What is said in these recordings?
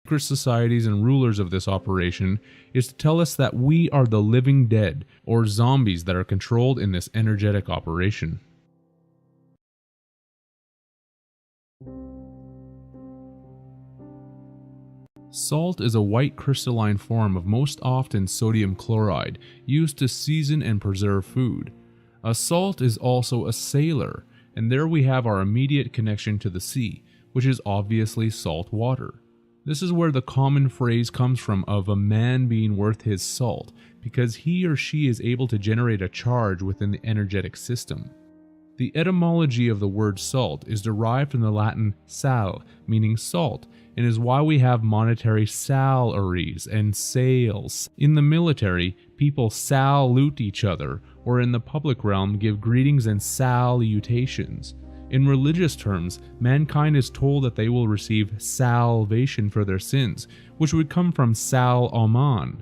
secret societies and rulers of this operation is to tell us that we are the living dead, or zombies that are controlled in this energetic operation. Salt is a white crystalline form of most often sodium chloride used to season and preserve food. A salt is also a sailor, and there we have our immediate connection to the sea, which is obviously salt water. This is where the common phrase comes from of a man being worth his salt, because he or she is able to generate a charge within the energetic system. The etymology of the word salt is derived from the Latin sal, meaning salt, and is why we have monetary salaries and sales. In the military, people salute each other, or in the public realm give greetings and salutations. In religious terms, mankind is told that they will receive salvation for their sins, which would come from sal aman.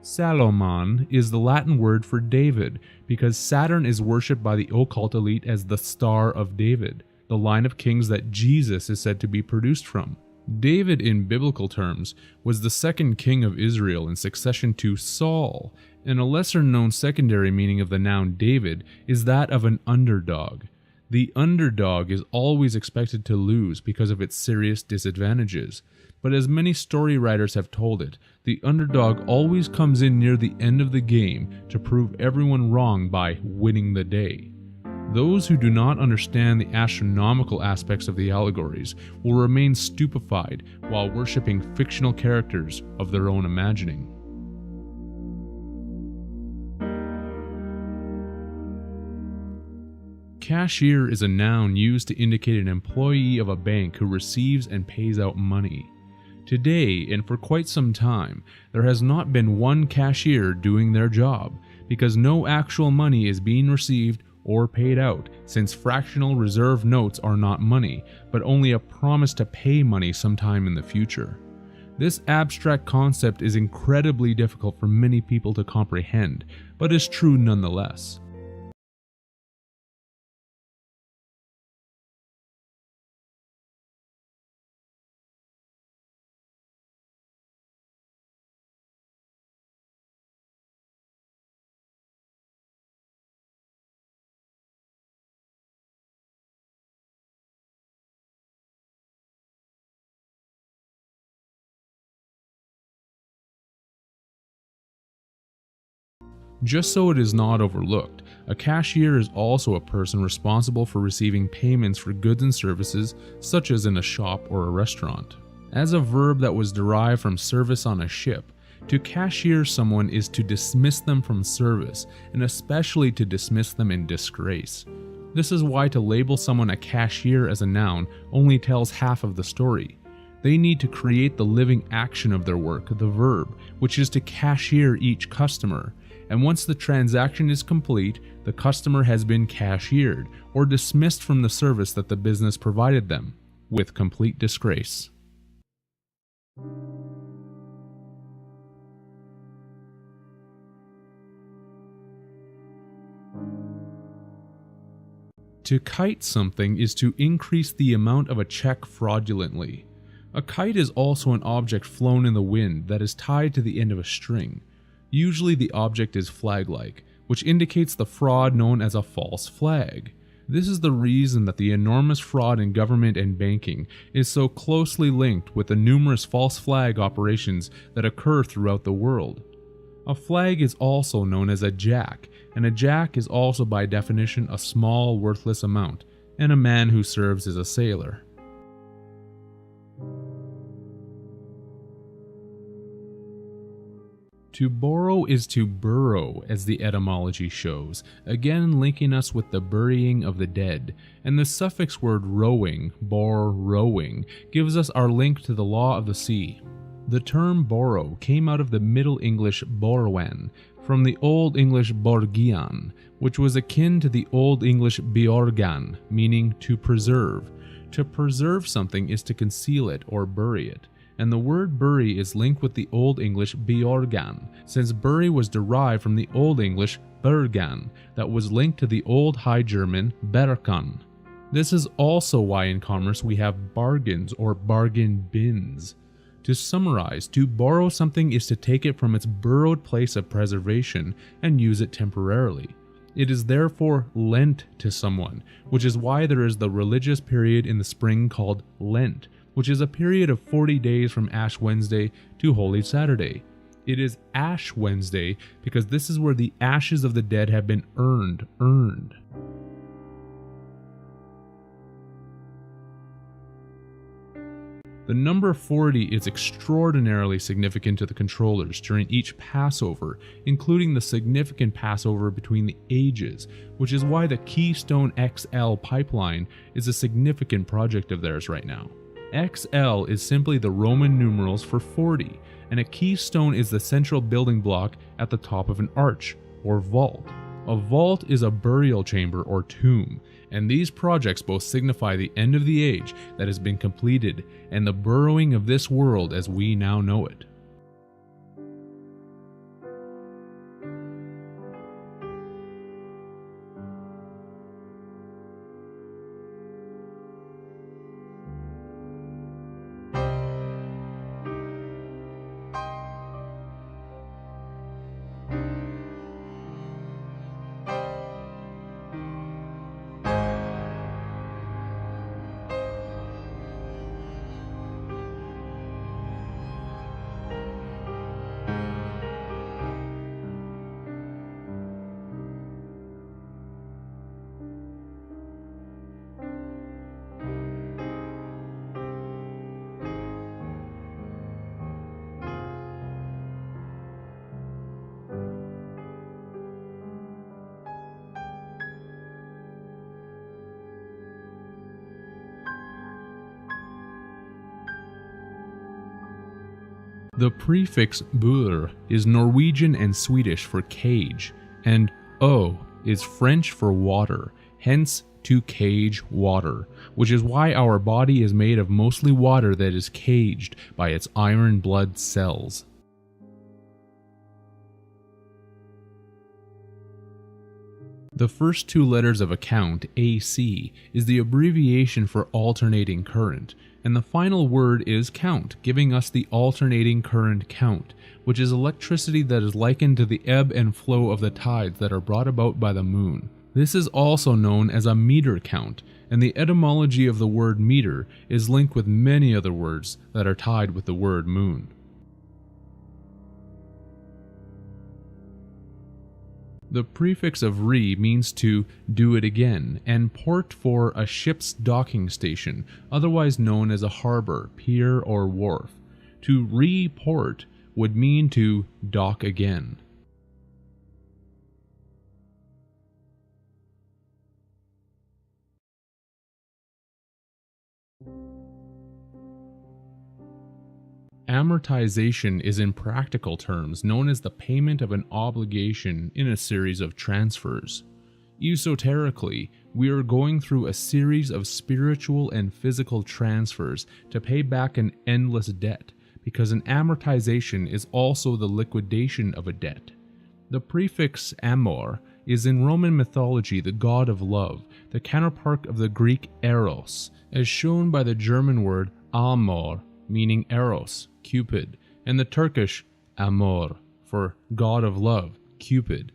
Salomon is the Latin word for David, because Saturn is worshipped by the occult elite as the Star of David, the line of kings that Jesus is said to be produced from. David, in biblical terms, was the second king of Israel in succession to Saul, and a lesser-known secondary meaning of the noun David is that of an underdog. The underdog is always expected to lose because of its serious disadvantages. But as many story writers have told it, the underdog always comes in near the end of the game to prove everyone wrong by winning the day. Those who do not understand the astronomical aspects of the allegories will remain stupefied while worshipping fictional characters of their own imagining. Cashier is a noun used to indicate an employee of a bank who receives and pays out money. Today, and for quite some time, there has not been one cashier doing their job, because no actual money is being received or paid out, since fractional reserve notes are not money, but only a promise to pay money sometime in the future. This abstract concept is incredibly difficult for many people to comprehend, but is true nonetheless. Just so it is not overlooked, a cashier is also a person responsible for receiving payments for goods and services, such as in a shop or a restaurant. As a verb that was derived from service on a ship, to cashier someone is to dismiss them from service, and especially to dismiss them in disgrace. This is why to label someone a cashier as a noun only tells half of the story. They need to create the living action of their work, the verb, which is to cashier each customer. And once the transaction is complete, the customer has been cashiered or dismissed from the service that the business provided them, with complete disgrace. To kite something is to increase the amount of a check fraudulently. A kite is also an object flown in the wind that is tied to the end of a string. Usually the object is flag-like, which indicates the fraud known as a false flag. This is the reason that the enormous fraud in government and banking is so closely linked with the numerous false flag operations that occur throughout the world. A flag is also known as a jack, and a jack is also by definition a small worthless amount, and a man who serves as a sailor. To borrow is to burrow, as the etymology shows, again linking us with the burying of the dead, and the suffix word rowing, bor rowing, gives us our link to the law of the sea. The term borrow came out of the Middle English borwen, from the Old English borgian, which was akin to the Old English beorgan, meaning to preserve. To preserve something is to conceal it or bury it, and the word bury is linked with the Old English beorgan, since bury was derived from the Old English bergan, that was linked to the Old High German berkan. This is also why in commerce we have bargains or bargain bins. To summarize, to borrow something is to take it from its burrowed place of preservation and use it temporarily. It is therefore lent to someone, which is why there is the religious period in the spring called Lent, which is a period of 40 days from Ash Wednesday to Holy Saturday. It is Ash Wednesday because this is where the ashes of the dead have been earned. The number 40 is extraordinarily significant to the controllers during each Passover, including the significant Passover between the ages, which is why the Keystone XL pipeline is a significant project of theirs right now. XL is simply the Roman numerals for 40, and a keystone is the central building block at the top of an arch, or vault. A vault is a burial chamber or tomb, and these projects both signify the end of the age that has been completed and the burrowing of this world as we now know it. The prefix bur is Norwegian and Swedish for cage, and o is French for water, hence to cage water, which is why our body is made of mostly water that is caged by its iron blood cells. The first two letters of a count, AC, is the abbreviation for alternating current, and the final word is count, giving us the alternating current count, which is electricity that is likened to the ebb and flow of the tides that are brought about by the moon. This is also known as a meter count, and the etymology of the word meter is linked with many other words that are tied with the word moon. The prefix of re means to do it again, and port for a ship's docking station, otherwise known as a harbor, pier, or wharf. To report would mean to dock again. Amortization is in practical terms known as the payment of an obligation in a series of transfers. Esoterically, we are going through a series of spiritual and physical transfers to pay back an endless debt, because an amortization is also the liquidation of a debt. The prefix amor is in Roman mythology the god of love, the counterpart of the Greek eros, as shown by the German word amor, meaning eros, Cupid, and the Turkish amor, for god of love, Cupid.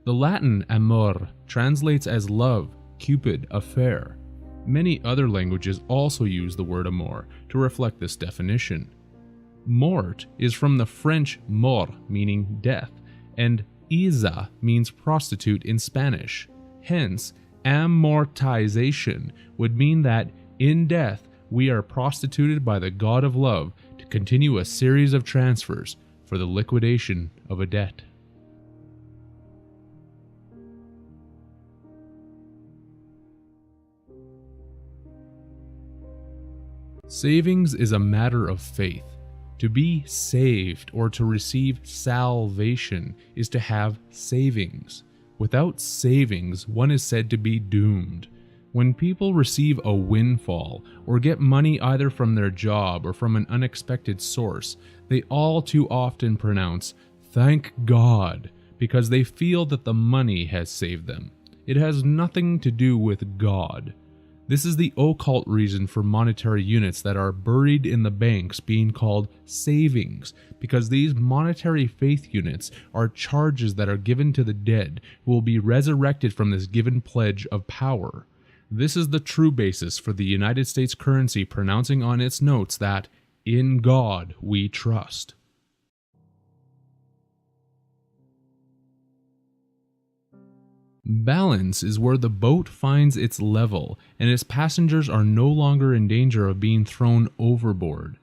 The Latin amor translates as love, Cupid, affair. Many other languages also use the word amor to reflect this definition. Mort is from the French mort, meaning death, and Iza means prostitute in Spanish. Hence, amortization would mean that in death we are prostituted by the god of love to continue a series of transfers for the liquidation of a debt. Savings is a matter of faith. To be saved or to receive salvation is to have savings. Without savings, one is said to be doomed. When people receive a windfall or get money either from their job or from an unexpected source, they all too often pronounce, "Thank God," because they feel that the money has saved them. It has nothing to do with God. This is the occult reason for monetary units that are buried in the banks being called savings, because these monetary faith units are charges that are given to the dead who will be resurrected from this given pledge of power. This is the true basis for the United States currency pronouncing on its notes that, "In God we trust." Balance is where the boat finds its level and its passengers are no longer in danger of being thrown overboard.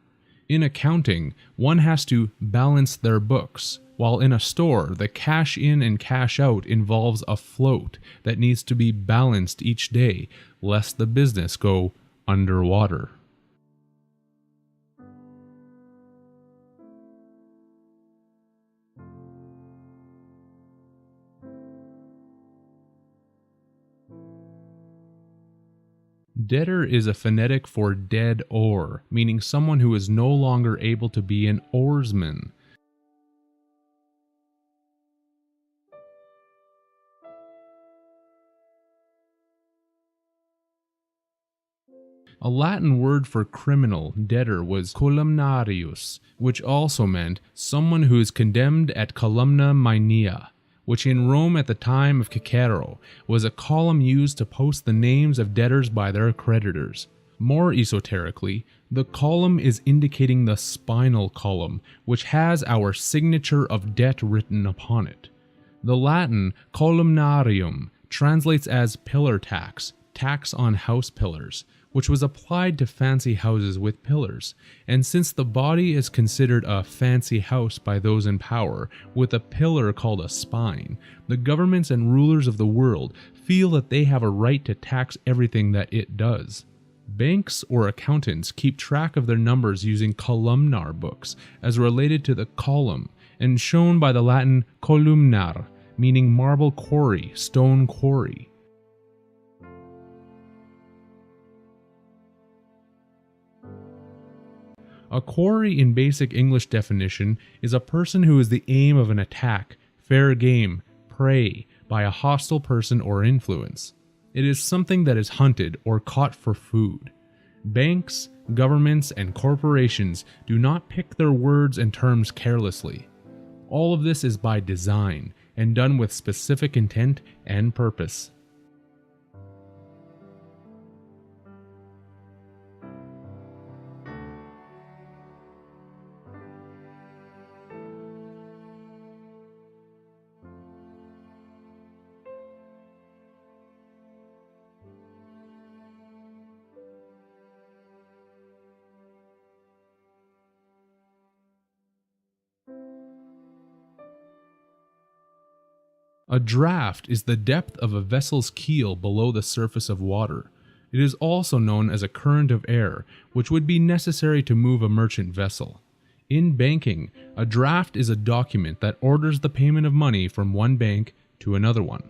In accounting, one has to balance their books, while in a store, the cash in and cash out involves a float that needs to be balanced each day, lest the business go underwater. Debtor is a phonetic for dead oar, meaning someone who is no longer able to be an oarsman. A Latin word for criminal debtor was columnarius, which also meant someone who is condemned at columna maenea, which in Rome at the time of Cicero was a column used to post the names of debtors by their creditors. More esoterically, the column is indicating the spinal column, which has our signature of debt written upon it. The Latin columnarium translates as pillar tax, tax on house pillars, which was applied to fancy houses with pillars, and since the body is considered a fancy house by those in power, with a pillar called a spine, the governments and rulers of the world feel that they have a right to tax everything that it does. Banks or accountants keep track of their numbers using columnar books, as related to the column, and shown by the Latin columnar, meaning marble quarry, stone quarry. A quarry in basic English definition is a person who is the aim of an attack, fair game, prey, by a hostile person or influence. It is something that is hunted or caught for food. Banks, governments, and corporations do not pick their words and terms carelessly. All of this is by design and done with specific intent and purpose. A draft is the depth of a vessel's keel below the surface of water. It is also known as a current of air, which would be necessary to move a merchant vessel. In banking, a draft is a document that orders the payment of money from one bank to another one.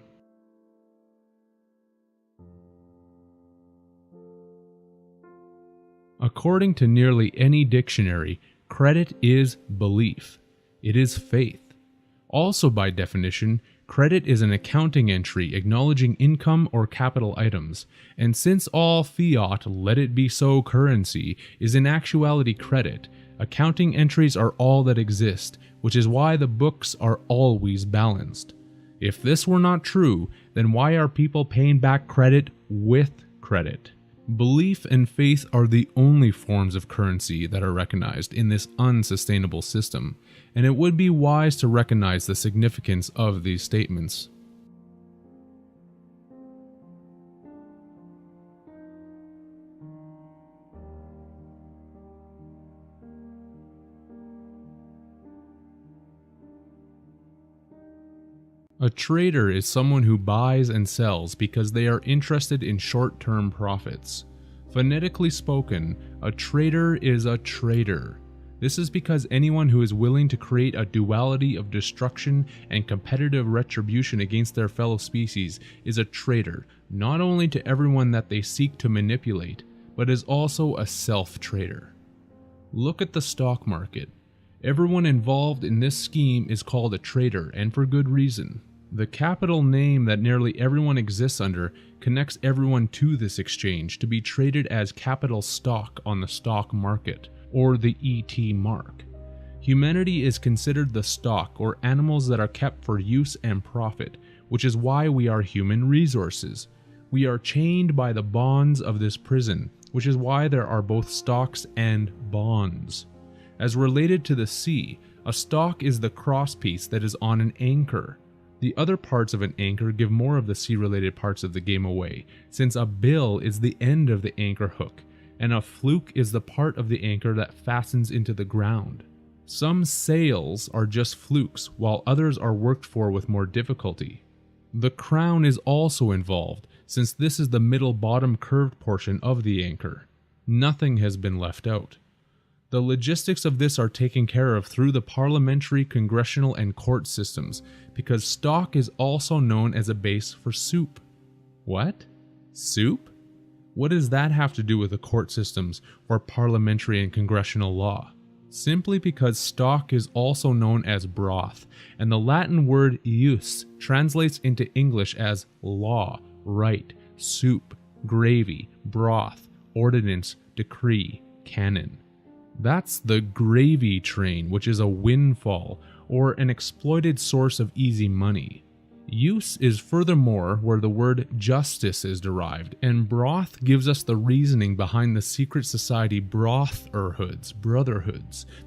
According to nearly any dictionary, credit is belief. It is faith. Also by definition, credit is an accounting entry acknowledging income or capital items, and since all fiat let it be so currency is in actuality credit, accounting entries are all that exist, which is why the books are always balanced. If this were not true, then why are people paying back credit with credit? Belief and faith are the only forms of currency that are recognized in this unsustainable system, and it would be wise to recognize the significance of these statements. A trader is someone who buys and sells because they are interested in short-term profits. Phonetically spoken, a trader is a traitor. This is because anyone who is willing to create a duality of destruction and competitive retribution against their fellow species is a traitor, not only to everyone that they seek to manipulate, but is also a self-traitor. Look at the stock market. Everyone involved in this scheme is called a traitor, and for good reason. The capital name that nearly everyone exists under connects everyone to this exchange to be traded as capital stock on the stock market, or the ET mark. Humanity is considered the stock, or animals that are kept for use and profit, which is why we are human resources. We are chained by the bonds of this prison, which is why there are both stocks and bonds. As related to the sea, a stock is the crosspiece that is on an anchor. The other parts of an anchor give more of the sea-related parts of the game away, since a bill is the end of the anchor hook, and a fluke is the part of the anchor that fastens into the ground. Some sails are just flukes, while others are worked for with more difficulty. The crown is also involved, since this is the middle bottom curved portion of the anchor. Nothing has been left out. The logistics of this are taken care of through the parliamentary, congressional, and court systems, because stock is also known as a base for soup. What? Soup? What does that have to do with the court systems or parliamentary and congressional law? Simply because stock is also known as broth, and the Latin word ius translates into English as law, right, soup, gravy, broth, ordinance, decree, canon. That's the gravy train, which is a windfall, or an exploited source of easy money. Use is furthermore where the word justice is derived, and broth gives us the reasoning behind the secret society brotherhoods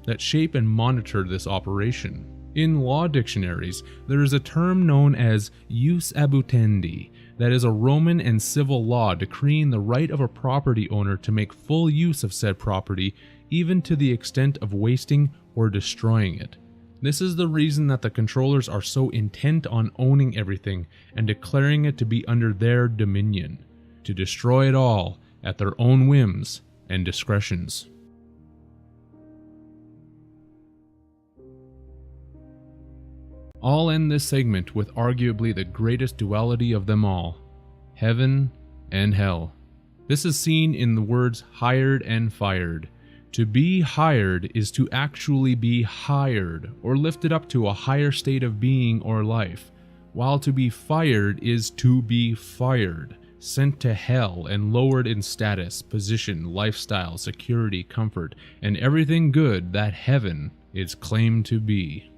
that shape and monitor this operation. In law dictionaries, there is a term known as jus abutendi, that is a Roman and civil law decreeing the right of a property owner to make full use of said property, even to the extent of wasting or destroying it. This is the reason that the controllers are so intent on owning everything and declaring it to be under their dominion, to destroy it all at their own whims and discretions. I'll end this segment with arguably the greatest duality of them all, heaven and hell. This is seen in the words hired and fired. To be hired is to actually be hired or lifted up to a higher state of being or life, while to be fired is to be fired, sent to hell and lowered in status, position, lifestyle, security, comfort, and everything good that heaven is claimed to be.